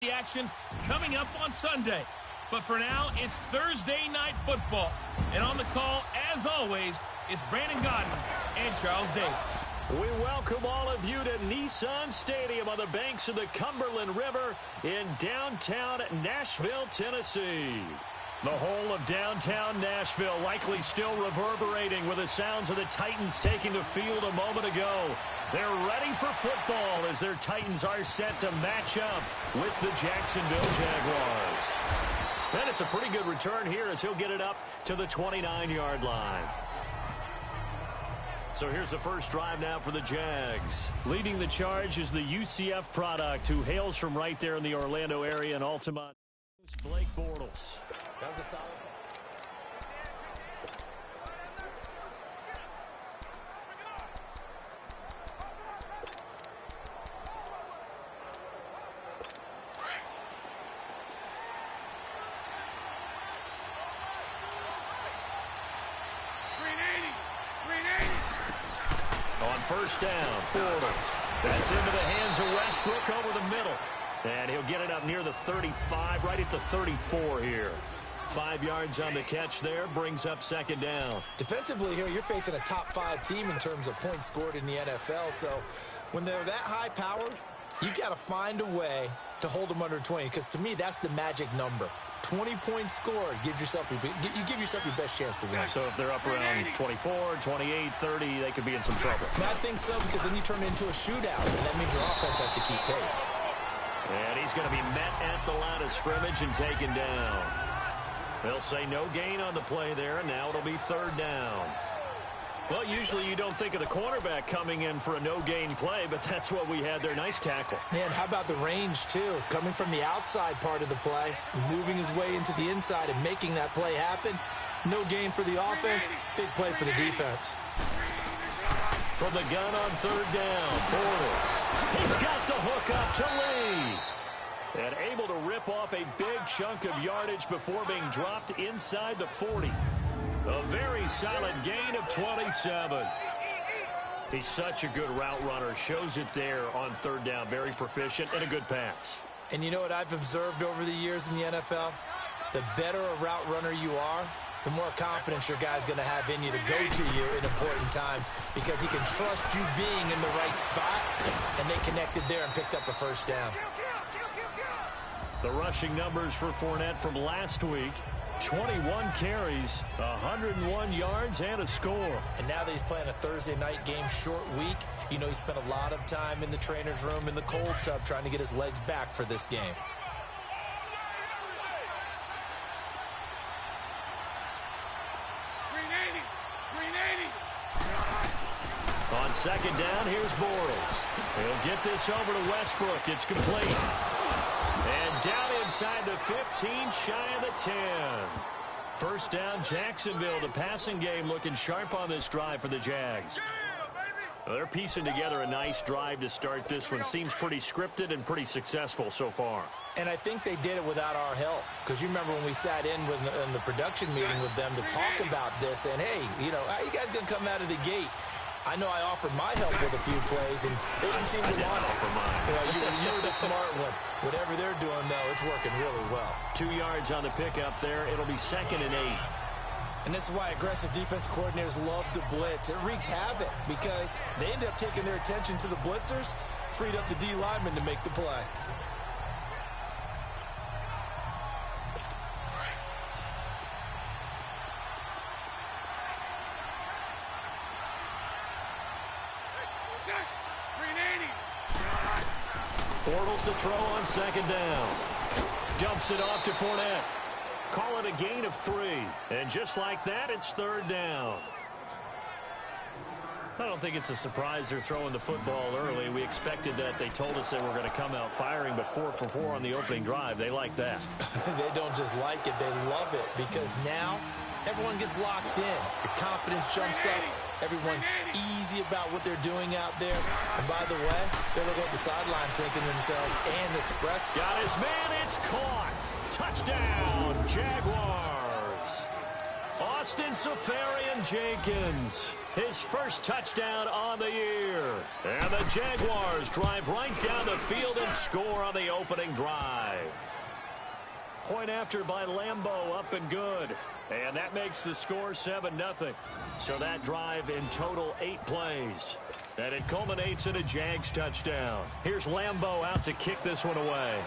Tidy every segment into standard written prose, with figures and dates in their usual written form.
The action coming up on Sunday. But for now, it's Thursday Night Football. And on the call, as always, is Brandon Godden and Charles Davis. We welcome all of you to Nissan Stadium on the banks of the Cumberland River in downtown Nashville, Tennessee. The whole of downtown Nashville likely still reverberating with the sounds of the Titans taking the field a moment ago. They're ready for football as their Titans are set to match up with the Jacksonville Jaguars. And it's a pretty good return here as he'll get it up to the 29-yard line. So here's the first drive now for the Jags. Leading the charge is the UCF product who hails from right there in the Orlando area in Altamont. Blake Bortles. That was a solid. On first down, Bortles. That's into the hands of Westbrook over the middle. And he'll get it up near the 35, right at the 34 here. 5 yards on the catch there, brings up second down. Defensively here, you're facing a top 5 team in terms of points scored in the NFL. So when they're that high powered, you got to find a way to hold them under 20. Because to me, that's the magic number. 20 points scored gives yourself you give yourself your best chance to win. So if they're up around 24, 28, 30, they could be in some trouble. I think so, because then you turn it into a shootout, and that means your offense has to keep pace. And he's going to be met at the line of scrimmage and taken down. They'll say no gain on the play there, and now it'll be third down. Well, usually you don't think of the cornerback coming in for a no-gain play, but that's what we had there. Nice tackle. Man, how about the range, too? Coming from the outside part of the play, moving his way into the inside and making that play happen. No gain for the offense, big play for the defense. From the gun on third down, Bortles. He's got the hook up to Lee. And able to rip off a big chunk of yardage before being dropped inside the 40. A very solid gain of 27. He's such a good route runner. Shows it there on third down. Very proficient and a good pass. And you know what I've observed over the years in the NFL? The better a route runner you are, the more confidence your guy's going to have in you to go to you in important times, because he can trust you being in the right spot, and they connected there and picked up a first down. The rushing numbers for Fournette from last week: 21 carries, 101 yards, and a score. And now that he's playing a Thursday night game, short week, you know he spent a lot of time in the trainer's room, in the cold tub, trying to get his legs back for this game. On second down, here's Bortles. He'll get this over to Westbrook. It's complete. And down inside the 15, shy of the 10. First down, Jacksonville. The passing game looking sharp on this drive for the Jags. Well, they're piecing together a nice drive to start this one. Seems pretty scripted and pretty successful so far. And I think they did it without our help. Because you remember when we sat in the production meeting with them to talk about this. And, hey, you know, how you guys going to come out of the gate? I know I offered my help with a few plays, and they didn't seem to want it. You were the smart one. Whatever they're doing, though, it's working really well. 2 yards on the pickup there. It'll be 2nd and 8. And this is why aggressive defense coordinators love to blitz. It wreaks havoc because they end up taking their attention to the blitzers, freed up the D lineman to make the play. Bortles to throw on second down. Dumps it off to Fournette. Call it a gain of 3. And just like that, it's third down. I don't think it's a surprise they're throwing the football early. We expected that. They told us they were going to come out firing, but 4 for 4 on the opening drive. They like that. They don't just like it, they love it, because now everyone gets locked in. Your confidence jumps up. Everyone's easy about what they're doing out there. And by the way, they're looking at the sideline thinking to themselves, and express. Got his man, it's caught. Touchdown, Jaguars. Austin Safarian-Jenkins, his first touchdown on the year. And the Jaguars drive right down the field and score on the opening drive. Point after by Lambeau, up and good. And that makes the score 7-0. So that drive in total 8 plays. And it culminates in a Jags touchdown. Here's Lambeau out to kick this one away.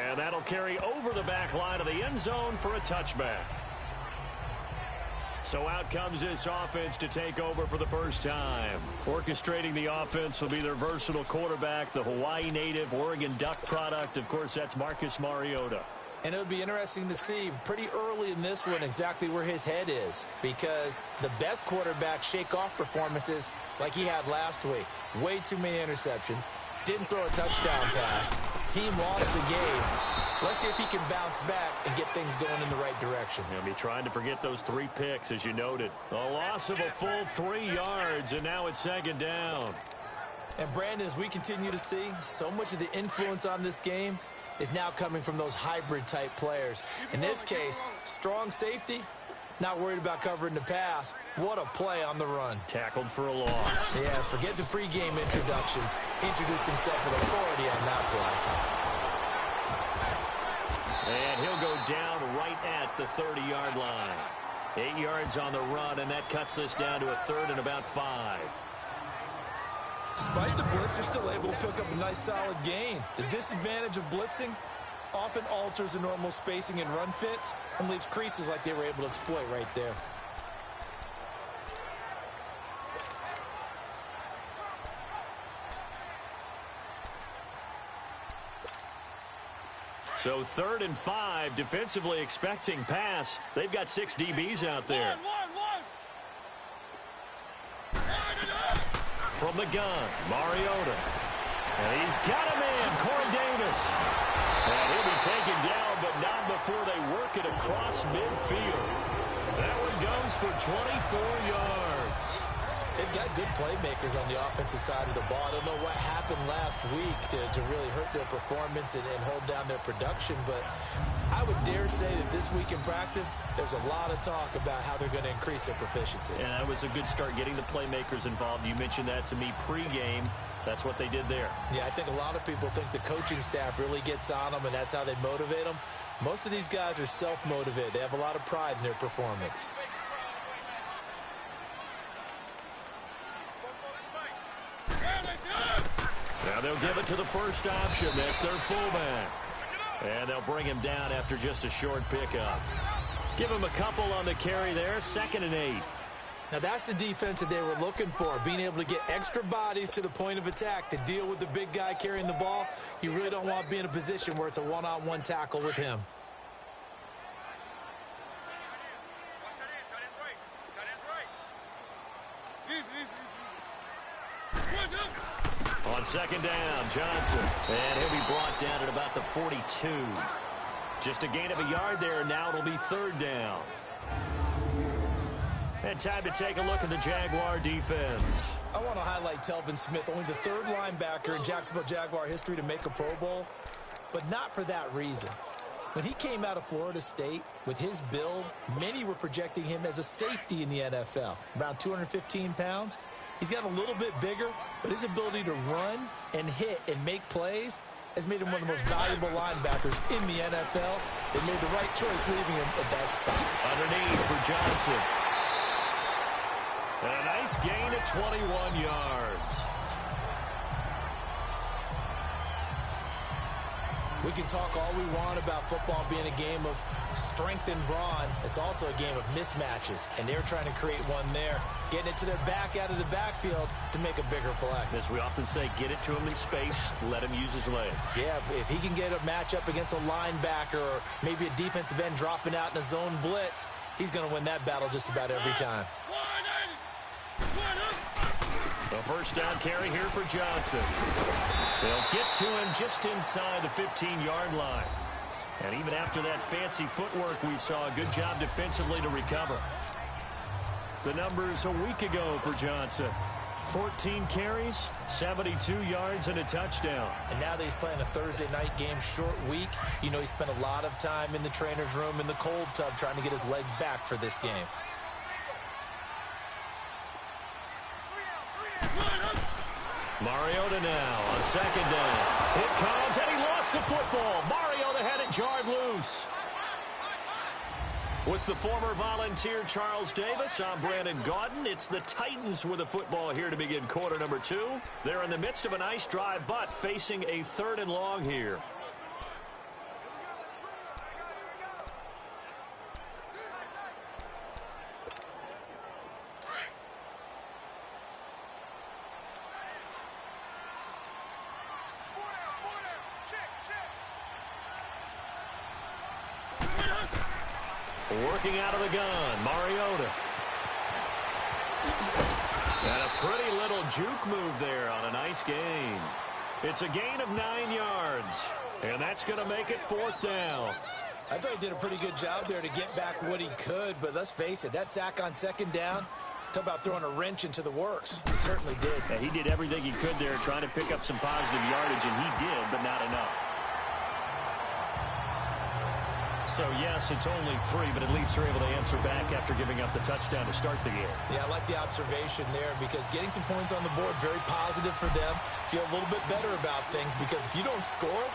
And that'll carry over the back line of the end zone for a touchback. So out comes this offense to take over for the first time. Orchestrating the offense will be their versatile quarterback, the Hawaii native, Oregon Duck product. Of course, that's Marcus Mariota. And it'll be interesting to see pretty early in this one exactly where his head is, because the best quarterbacks shake off performances like he had last week. Way too many interceptions. Didn't throw a touchdown pass. Team lost the game. Let's see if he can bounce back and get things going in the right direction. He'll be trying to forget those 3 picks, as you noted. A loss of a full 3 yards, and now it's 2nd down. And, Brandon, as we continue to see, so much of the influence on this game is now coming from those hybrid-type players. In this case, strong safety, not worried about covering the pass. What a play on the run. Tackled for a loss. Yeah, forget the pregame introductions. Introduced himself with authority on that play. And he'll go down right at the 30-yard line. 8 yards on the run, and that cuts this down to a 3rd and about 5. Despite the blitz, they're still able to pick up a nice solid gain. The disadvantage of blitzing often alters the normal spacing and run fits and leaves creases like they were able to exploit right there. So 3rd and 5, defensively expecting pass. They've got 6 DBs out there. From the gun, Mariota. And he's got a man, Corey Davis. And he'll be taken down, but not before they work it across midfield. That one goes for 24 yards. They've got good playmakers on the offensive side of the ball. I don't know what happened last week to really hurt their performance and hold down their production, but I would dare say that this week in practice, there's a lot of talk about how they're going to increase their proficiency. And that was a good start, getting the playmakers involved. You mentioned that to me pregame. That's what they did there. Yeah, I think a lot of people think the coaching staff really gets on them, and that's how they motivate them. Most of these guys are self-motivated. They have a lot of pride in their performance. Now they'll give it to the first option. That's their fullback. And they'll bring him down after just a short pickup. Give him a couple on the carry there. 2nd and 8. Now that's the defense that they were looking for, being able to get extra bodies to the point of attack to deal with the big guy carrying the ball. You really don't want to be in a position where it's a one-on-one tackle with him. On 2nd down, Johnson. And he'll be brought down at about the 42. Just a gain of a yard there. Now it'll be 3rd down. And time to take a look at the Jaguar defense. I want to highlight Telvin Smith, only the 3rd linebacker in Jacksonville Jaguar history to make a Pro Bowl, but not for that reason. When he came out of Florida State with his build, many were projecting him as a safety in the NFL, around 215 pounds. He's got a little bit bigger, but his ability to run and hit and make plays has made him one of the most valuable linebackers in the NFL. They made the right choice leaving him at that spot. Underneath for Johnson. And a nice gain of 21 yards. We can talk all we want about football being a game of strength and brawn. It's also a game of mismatches, and they're trying to create one there, getting it to their back out of the backfield to make a bigger play. As we often say, get it to him in space, let him use his leg. Yeah, if he can get a matchup against a linebacker or maybe a defensive end dropping out in a zone blitz, he's going to win that battle just about every time. The first down carry here for Johnson. They'll get to him just inside the 15-yard line. And even after that fancy footwork we saw, a good job defensively to recover. The numbers a week ago for Johnson. 14 carries, 72 yards, and a touchdown. And now that he's playing a Thursday night game, short week, you know he spent a lot of time in the trainer's room in the cold tub trying to get his legs back for this game. Mariota now on second down. It comes, and he lost the football. Mariota had it jarred loose. With the former Volunteer Charles Davis, I'm Brandon Gaudin. It's the Titans with the football here to begin quarter number 2. They're in the midst of a nice drive, but facing a 3rd and long here. Working out of the gun, Mariota. And a pretty little juke move there on a nice gain. It's a gain of 9 yards, and that's going to make it 4th down. I thought he did a pretty good job there to get back what he could, but let's face it, that sack on 2nd down, talk about throwing a wrench into the works. He certainly did. Yeah, he did everything he could there trying to pick up some positive yardage, and he did, but not enough. So, yes, it's only 3, but at least they're able to answer back after giving up the touchdown to start the game. Yeah, I like the observation there because getting some points on the board, very positive for them. Feel a little bit better about things because if you don't score,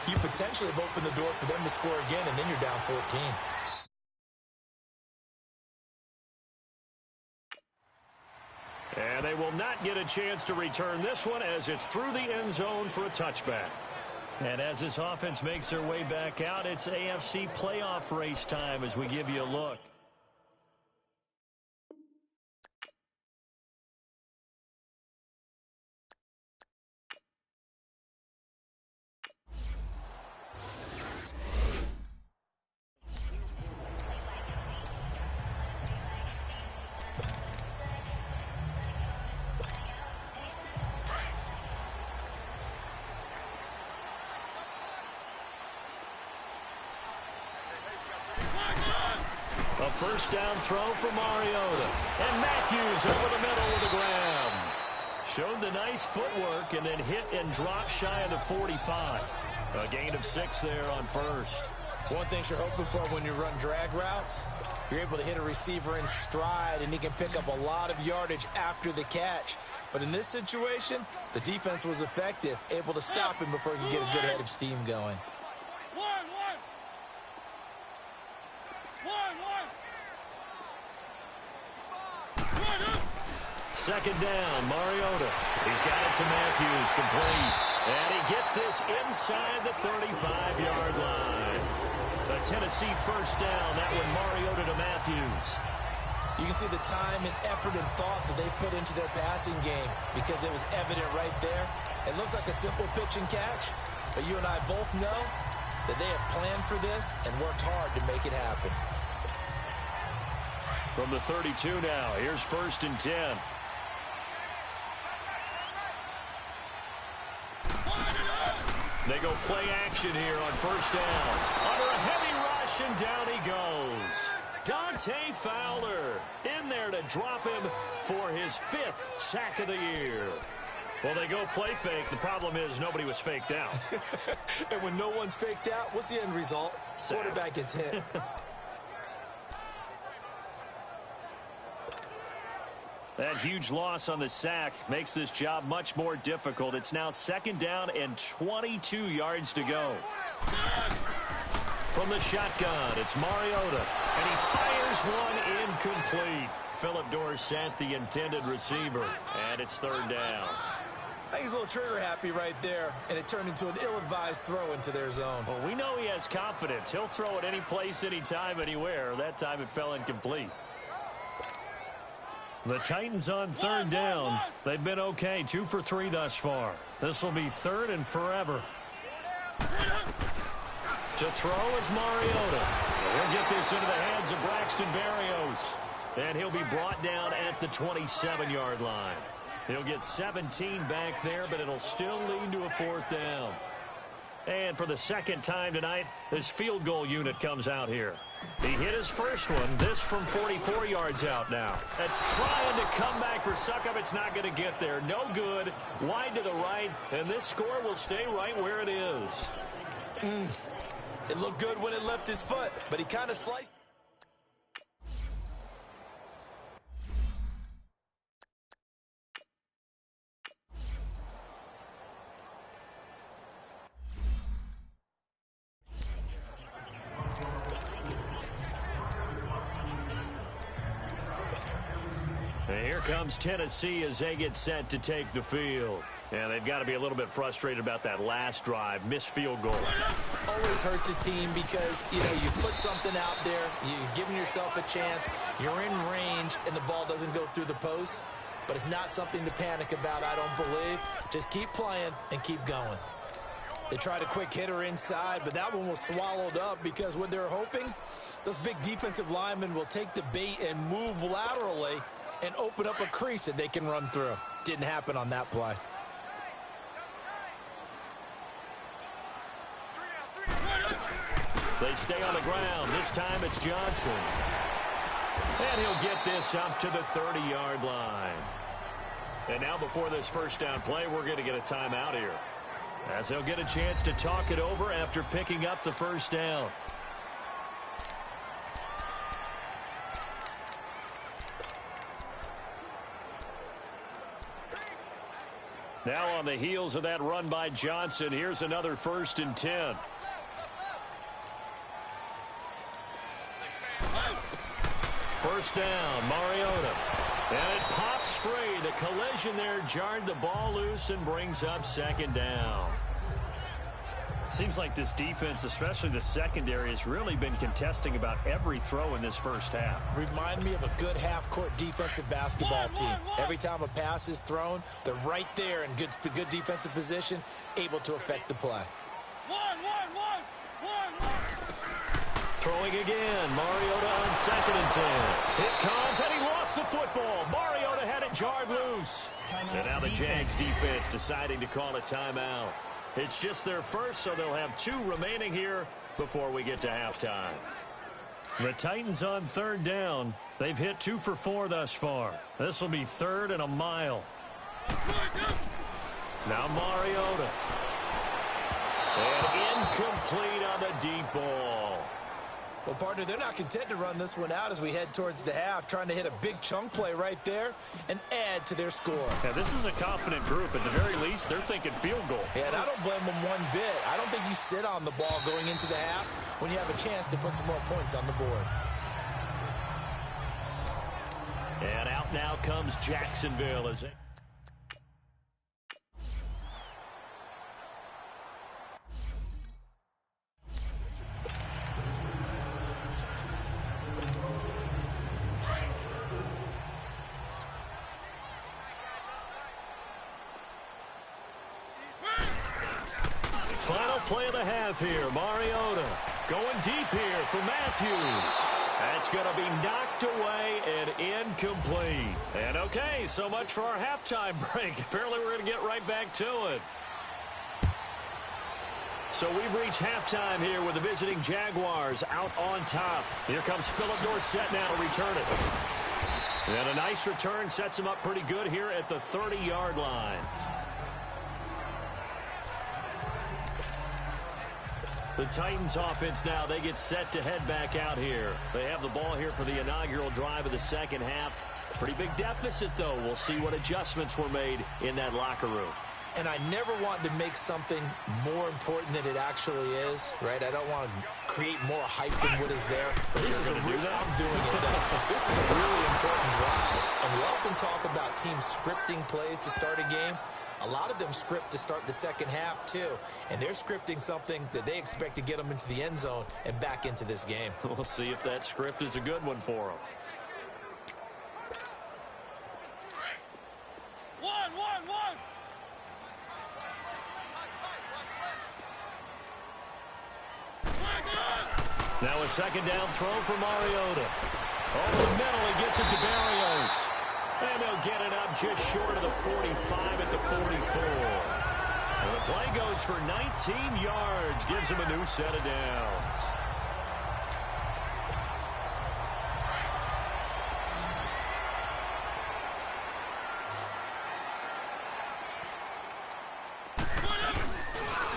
you potentially have opened the door for them to score again, and then you're down 14. And they will not get a chance to return this one as it's through the end zone for a touchback. And as this offense makes their way back out, it's AFC playoff race time as we give you a look. A first down throw for Mariota. And Matthews over the middle of the ground. Showed the nice footwork and then hit and dropped shy of the 45. A gain of 6 there on first. One thing you're hoping for when you run drag routes, you're able to hit a receiver in stride, and he can pick up a lot of yardage after the catch. But in this situation, the defense was effective, able to stop him before he could get a good head of steam going. Second down, Mariota. He's got it to Matthews, complete. And he gets this inside the 35-yard line. The Tennessee first down, that one Mariota to Matthews. You can see the time and effort and thought that they put into their passing game because it was evident right there. It looks like a simple pitch and catch, but you and I both know that they have planned for this and worked hard to make it happen. From the 32 now, here's 1st and 10. They go play action here on first down. Under a heavy rush, and down he goes. Dante Fowler in there to drop him for his 5th sack of the year. Well, they go play fake. The problem is nobody was faked out. And when no one's faked out, what's the end result? Sack. Quarterback gets hit. That huge loss on the sack makes this job much more difficult. It's now 2nd down and 22 yards to go. From the shotgun, it's Mariota, and he fires one incomplete. Philip Dorsett, the intended receiver, and it's 3rd down. I think he's a little trigger happy right there, and it turned into an ill-advised throw into their zone. Well, we know he has confidence. He'll throw it any place, anytime, anywhere. That time it fell incomplete. The Titans on 3rd down. They've been okay, 2 for 3 thus far. This will be 3rd and forever. To throw is Mariota. He'll get this into the hands of Braxton Berrios. And he'll be brought down at the 27-yard line. He'll get 17 back there, but it'll still lead to a 4th down. And for the second time tonight, this field goal unit comes out here. He hit his first one, this from 44 yards out now. That's trying to come back for Suckup. It's not going to get there. No good. Wide to the right, and this score will stay right where it is. It looked good when it left his foot, but he kind of sliced. And here comes Tennessee as they get set to take the field. And they've got to be a little bit frustrated about that last drive, missed field goal. Always hurts a team because, you know, you put something out there, you're giving yourself a chance, you're in range, and the ball doesn't go through the post. But it's not something to panic about, I don't believe. Just keep playing and keep going. They tried a quick hitter inside, but that one was swallowed up because what they're hoping, those big defensive linemen will take the bait and move laterally and open up a crease that they can run through. Didn't happen on that play. They stay on the ground. This time it's Johnson. And he'll get this up to the 30-yard line. And now before this first down play, we're going to get a timeout here, as they'll get a chance to talk it over after picking up the first down. Now on the heels of that run by Johnson, here's another 1st and 10. First down, Mariota. And it pops free. The collision there jarred the ball loose and brings up 2nd down. Seems like this defense, especially the secondary, has really been contesting about every throw in this first half. Remind me of a good half-court defensive basketball team. Every time a pass is thrown, they're right there in good defensive position, able to affect the play. Throwing again, Mariota on 2nd and 10. It comes, and he lost the football. Mariota had it jarred loose. And now the Jags defense deciding to call a timeout. It's just their first, so they'll have 2 remaining here before we get to halftime. The Titans on 3rd down. They've hit 2 for 4 thus far. This will be 3rd and a mile. Now Mariota. And incomplete on the deep ball. Well, partner, they're not content to run this one out as we head towards the half, trying to hit a big chunk play right there and add to their score. Yeah, this is a confident group. At the very least, they're thinking field goal. Yeah, and I don't blame them one bit. I don't think you sit on the ball going into the half when you have a chance to put some more points on the board. And out now comes Jacksonville as they... Play of the half here. Mariota going deep here for Matthews. That's going to be knocked away and incomplete. And okay, so much for our halftime break. Apparently we're going to get right back to it. So we've reached halftime here with the visiting Jaguars out on top. Here comes Philip Dorsett now to return it. And a nice return sets him up pretty good here at the 30-yard line. The Titans offense now, they get set to head back out here. They have the ball here for the inaugural drive of the second half. Pretty big deficit, though. We'll see what adjustments were made in that locker room. And I never want to make something more important than it actually is, right? I don't want to create more hype than what is there. But this is a real, I'm doing it, though. This is a really important drive. And we often talk about teams scripting plays to start a game. A lot of them script to start the second half, too. And they're scripting something that they expect to get them into the end zone and back into this game. We'll see if that script is a good one for them. One. Now a second down throw for Mariota. Over the middle, he gets it to Barrios. And they'll get it up just short of the 45 at the 44. And the play goes for 19 yards. Gives him a new set of downs.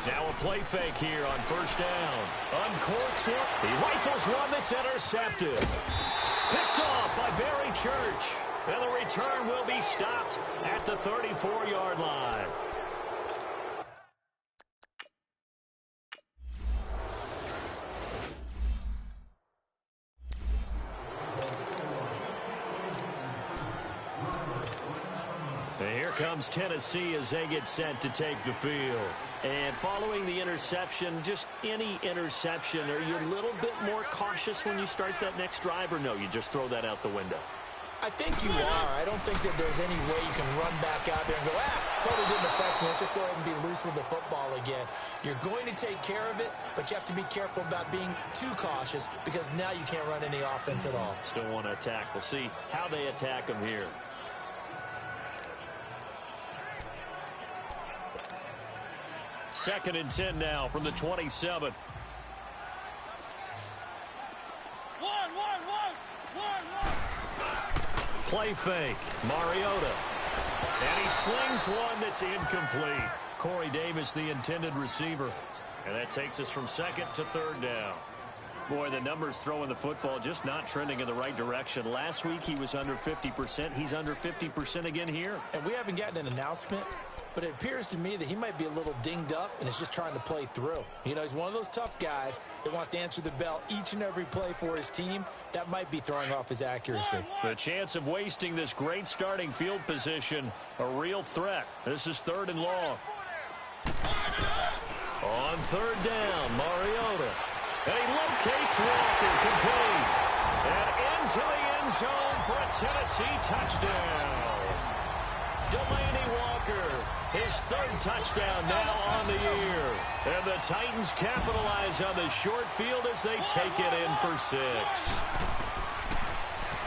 Now a play fake here on first down. Uncorks it. He rifles one that's intercepted. Picked off by Barry Church. And the return will be stopped at the 34-yard line. And here comes Tennessee as they get set to take the field. And following the interception, just any interception, are you a little bit more cautious when you start that next drive, or no, you just throw that out the window? I think you are. I don't think that there's any way you can run back out there and go, totally didn't affect me. Let's just go ahead and be loose with the football again. You're going to take care of it, but you have to be careful about being too cautious because now you can't run any offense at all. Still want to attack. We'll see how they attack them here. Second and 10 now from the 27. Play fake. Mariota. And he slings one that's incomplete. Corey Davis, the intended receiver. And that takes us from second to third down. Boy, the numbers throwing the football just not trending in the right direction. Last week he was under 50%. He's under 50% again here. And we haven't gotten an announcement, but it appears to me that he might be a little dinged up and is just trying to play through. You know, he's one of those tough guys that wants to answer the bell each and every play for his team. That might be throwing off his accuracy. The chance of wasting this great starting field position, a real threat. This is third and long. On third down, Mariota. And he locates Walker, complete. And into the end zone for a Tennessee touchdown. Delaney Walker, his third touchdown now on the year. And the Titans capitalize on the short field as they take it in for 6.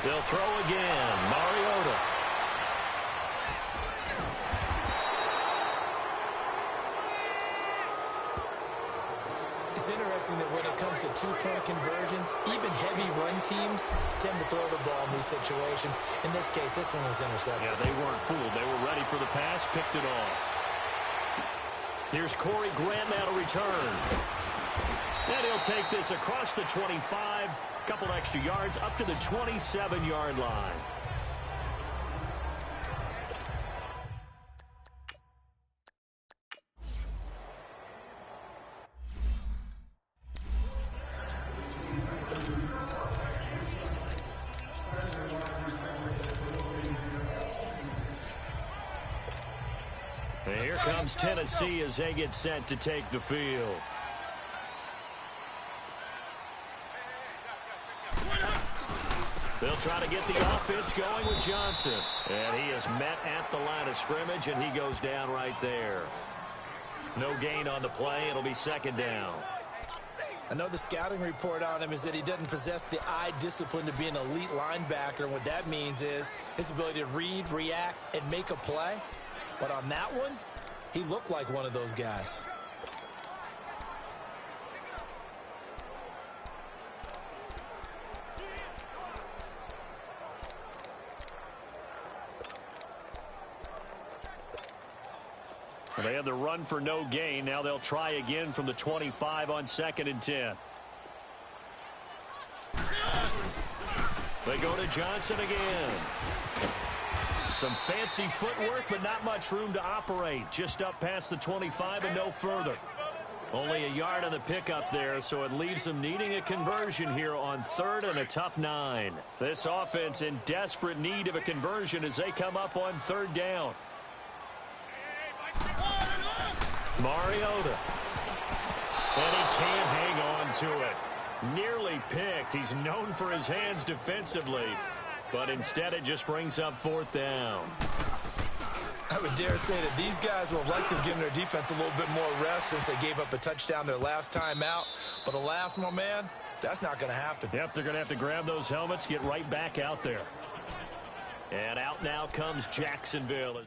They'll throw again. Mariota. It's interesting that when it comes to two-point conversions, even heavy run teams tend to throw the ball in these situations. In this case, this one was intercepted. Yeah, they weren't fooled. They were ready for the pass, picked it off. Here's Corey Grant now to return. And he'll take this across the 25, couple extra yards up to the 27-yard line. And here comes Tennessee as they get set to take the field. They'll try to get the offense going with Johnson. And he is met at the line of scrimmage, and he goes down right there. No gain on the play. It'll be second down. I know the scouting report on him is that he doesn't possess the eye discipline to be an elite linebacker, and what that means is his ability to read, react, and make a play. But on that one, he looked like one of those guys. Well, they had the run for no gain. Now they'll try again from the 25 on second and 10. They go to Johnson again. Some fancy footwork, but not much room to operate. Just up past the 25 and no further. Only a yard on the pickup there, so it leaves them needing a conversion here on third and a tough 9. This offense in desperate need of a conversion as they come up on third down. Mariota. And he can't hang on to it. Nearly picked. He's known for his hands defensively. But instead it just brings up fourth down. I would dare say that these guys will like to have given their defense a little bit more rest since they gave up a touchdown their last time out. But alas, my man, that's not going to happen. Yep, they're going to have to grab those helmets, get right back out there. And out now comes Jacksonville.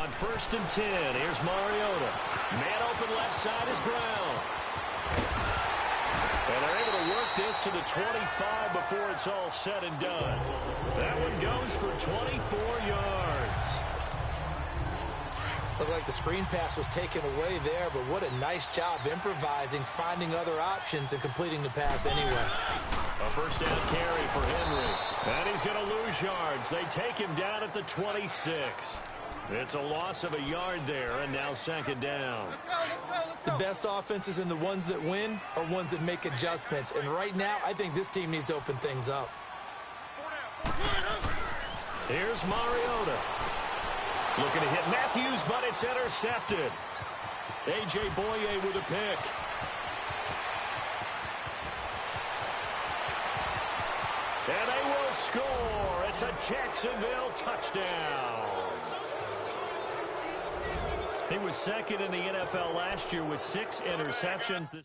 on 1st and 10. Here's Mariota. Man open left side is Brown. And they're able to work this to the 25 before it's all said and done. That one goes for 24 yards. Looked like the screen pass was taken away there, but what a nice job improvising, finding other options, and completing the pass anyway. A first down carry for Henry. And he's going to lose yards. They take him down at the 26. It's a loss of a yard there, and now 2nd down. The best offenses and the ones that win are ones that make adjustments. And right now, I think this team needs to open things up. Here's Mariota. Looking to hit Matthews, but it's intercepted. A.J. Boye with a pick. And they will score. It's a Jacksonville touchdown. He was 2nd in the NFL last year with 6 interceptions.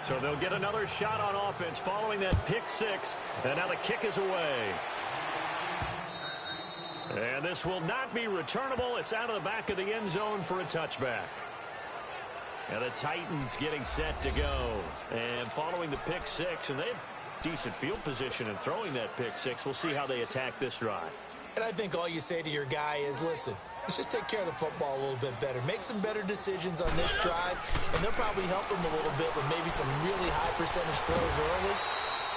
So they'll get another shot on offense following that pick 6. And now the kick is away. And this will not be returnable. It's out of the back of the end zone for a touchback. And the Titans getting set to go. And following the pick 6, and they have decent field position in throwing that pick 6. We'll see how they attack this drive. And I think all you say to your guy is, listen, let's just take care of the football a little bit better. Make some better decisions on this drive, and they'll probably help him a little bit with maybe some really high percentage throws early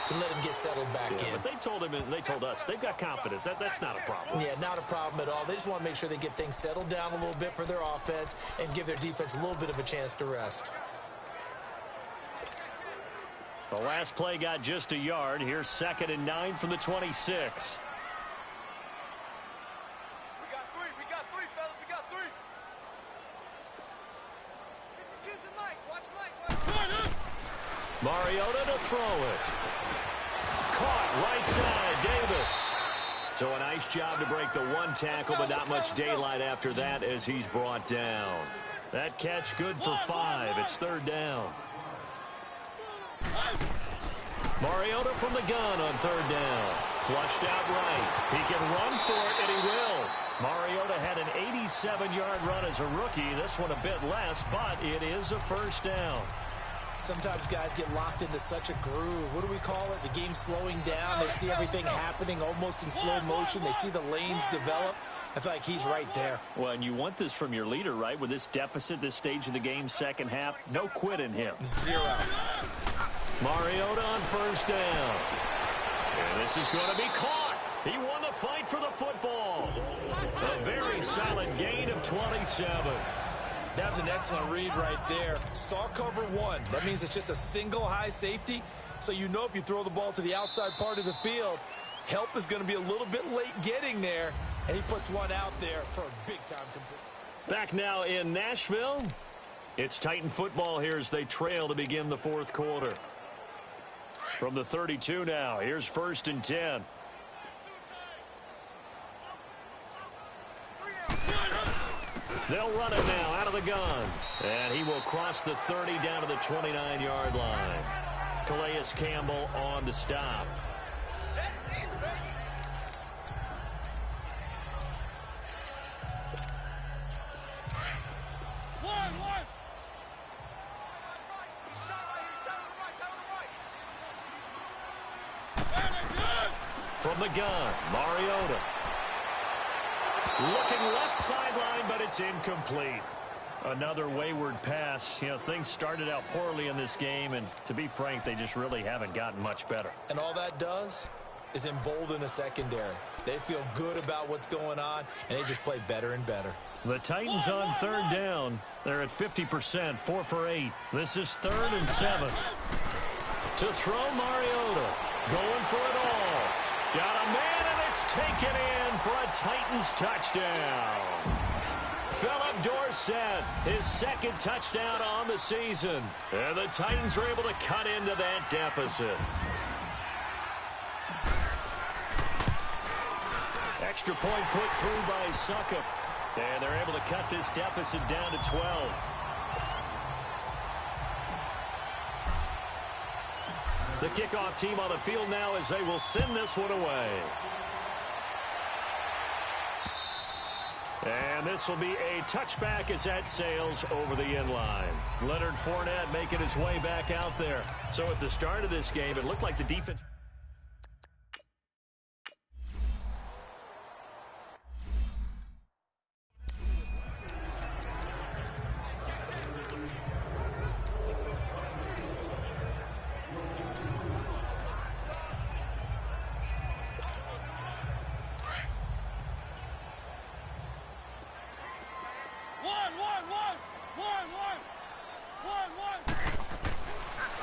to let him get settled back in. But they told him, and they told us, they've got confidence. That's not a problem. Yeah, not a problem at all. They just want to make sure they get things settled down a little bit for their offense and give their defense a little bit of a chance to rest. The last play got just a yard. Here's 2nd and 9 from the 26. We got three, fellas. We got three. Choosing Mike. Watch Mike. Mariota to throw it. Caught right side, Davis. So a nice job to break the one tackle, but not much daylight after that as he's brought down. That catch good for 5. It's 3rd down. Mariota from the gun on 3rd down. Flushed out right. He can run for it, and he will. Mariota had an 87-yard run as a rookie. This one a bit less, but it is a 1st down. Sometimes guys get locked into such a groove. What do we call it? The game slowing down. They see everything happening almost in slow motion. They see the lanes develop. I feel like he's right there. Well, and you want this from your leader, right? With this deficit, this stage of the game, 2nd half, no quit in him. 0. Mariota on 1st down. And this is going to be caught. He won the fight for the football. A very solid gain of 27. That was an excellent read right there. Saw cover 1. That means it's just a single high safety. So you know if you throw the ball to the outside part of the field, help is going to be a little bit late getting there. And he puts one out there for a big-time complete. Back now in Nashville. It's Titan football here as they trail to begin the 4th quarter. From the 32 now, here's 1st and 10. They'll run it now out of the gun. And he will cross the 30 down to the 29-yard line. Calais Campbell on to stop. From the gun, Mariota. Looking left sideline, but it's incomplete. Another wayward pass. You know, things started out poorly in this game, and to be frank, they just really haven't gotten much better. And all that does is embolden a secondary. They feel good about what's going on, and they just play better and better. The Titans on 3rd down. They're at 50%, 4 for 8. This is 3rd and 7. To throw Mariota. Going for it all. Got a man, and it's taken in for a Titans touchdown. Philip Dorsett, his 2nd touchdown on the season. And the Titans are able to cut into that deficit. Extra point put through by Succop. And they're able to cut this deficit down to 12. The kickoff team on the field now as they will send this one away. And this will be a touchback as that sails over the end line. Leonard Fournette making his way back out there. So at the start of this game, it looked like the defense...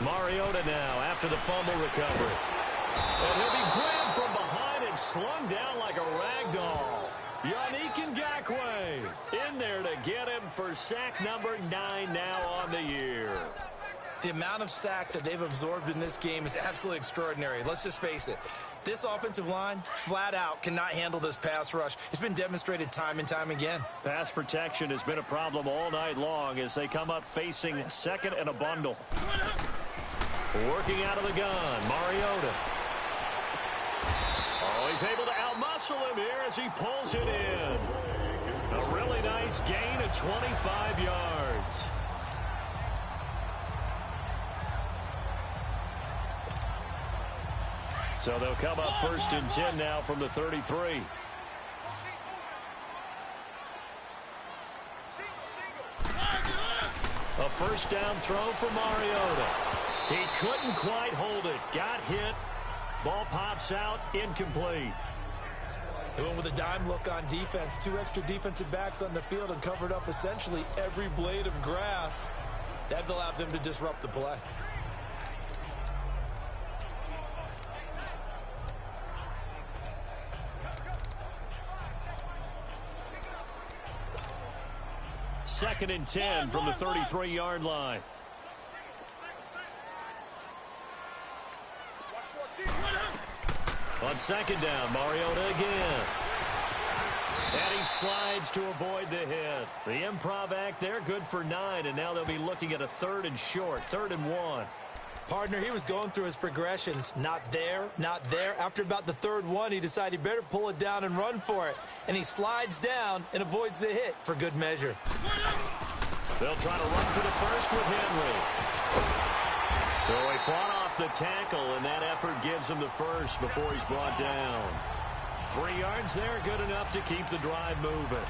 Mariota now after the fumble recovery. And he'll be grabbed from behind and slung down like a rag doll. Yannick Ngakoue in there to get him for sack number 9 now on the year. The amount of sacks that they've absorbed in this game is absolutely extraordinary. Let's just face it. This offensive line, flat out, cannot handle this pass rush. It's been demonstrated time and time again. Pass protection has been a problem all night long as they come up facing second and a bundle. Working out of the gun, Mariota. Oh, he's able to outmuscle him here as he pulls it in. A really nice gain of 25 yards. So they'll come up 1st and 10 now from the 33. A first down throw for Mariota. He couldn't quite hold it. Got hit. Ball pops out. Incomplete. They went with a dime look on defense. 2 extra defensive backs on the field and covered up essentially every blade of grass. That allowed them to disrupt the play. Second and 10 from the 33-yard line. On second down, Mariota again. And he slides to avoid the hit. The improv act there, good for 9, and now they'll be looking at a 3rd and short, 3rd and 1. Partner, he was going through his progressions. Not there, not there. After about the 3rd one, he decided he better pull it down and run for it. And he slides down and avoids the hit for good measure. They'll try to run for the first with Henry. So he fought off the tackle, and that effort gives him the first before he's brought down. 3 yards there, good enough to keep the drive moving.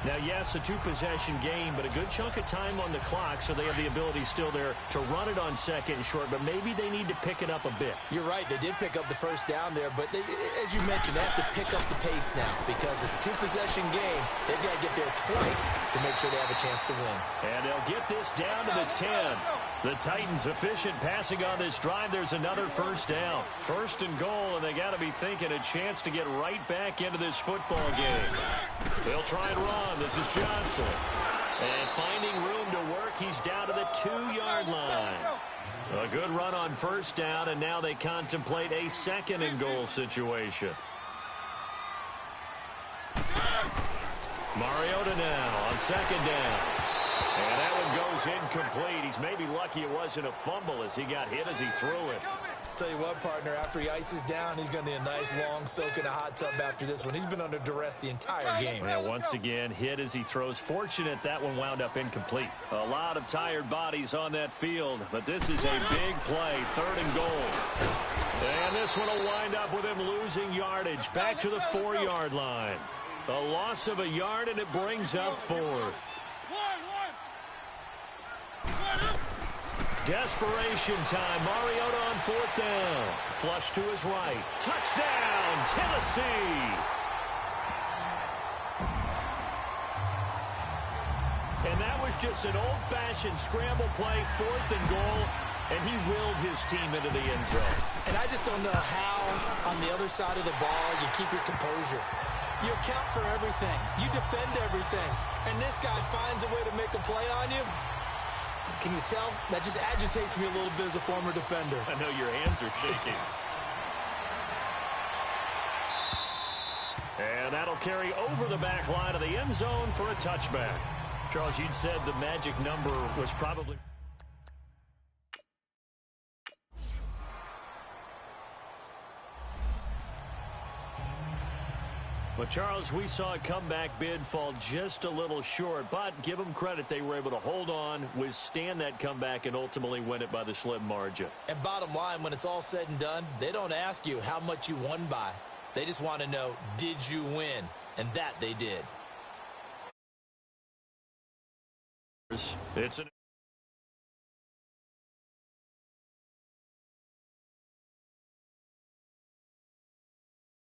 Now, yes, a 2-possession game, but a good chunk of time on the clock, so they have the ability still there to run it on second and short, but maybe they need to pick it up a bit. You're right. They did pick up the first down there, but as you mentioned, they have to pick up the pace now because it's a 2-possession game. They've got to get there twice to make sure they have a chance to win. And they'll get this down to the 10. The Titans efficient passing on this drive. There's another first down. 1st and goal, and they got to be thinking a chance to get right back into this football game. They'll try and run. This is Johnson. And finding room to work, he's down to the 2-yard line. A good run on first down, and now they contemplate a 2nd and goal situation. Mariota now on 2nd down. And that one goes incomplete. He's maybe lucky it wasn't a fumble as he got hit as he threw it. Tell you what, partner, after he ices down, he's going to need a nice long soak in a hot tub after this one. He's been under duress the entire game. Yeah, once again, hit as he throws. Fortunate that one wound up incomplete. A lot of tired bodies on that field, but this is a big play, 3rd and goal. And this one will wind up with him losing yardage back to the 4-yard line. A loss of a yard, and it brings up 4th. Desperation time. Mariota on 4th down. Flush to his right. Touchdown, Tennessee. And that was just an old-fashioned scramble play, 4th and goal, and he willed his team into the end zone. And I just don't know how, on the other side of the ball, you keep your composure. You account for everything. You defend everything. And this guy finds a way to make a play on you. Can you tell? That just agitates me a little bit as a former defender. I know your hands are shaking. And that'll carry over the back line of the end zone for a touchback. Charles, you'd said the magic number was probably... Well, Charles, we saw a comeback bid fall just a little short, but give them credit. They were able to hold on, withstand that comeback, and ultimately win it by the slim margin. And bottom line, when it's all said and done, they don't ask you how much you won by. They just want to know, did you win? And that they did. It's an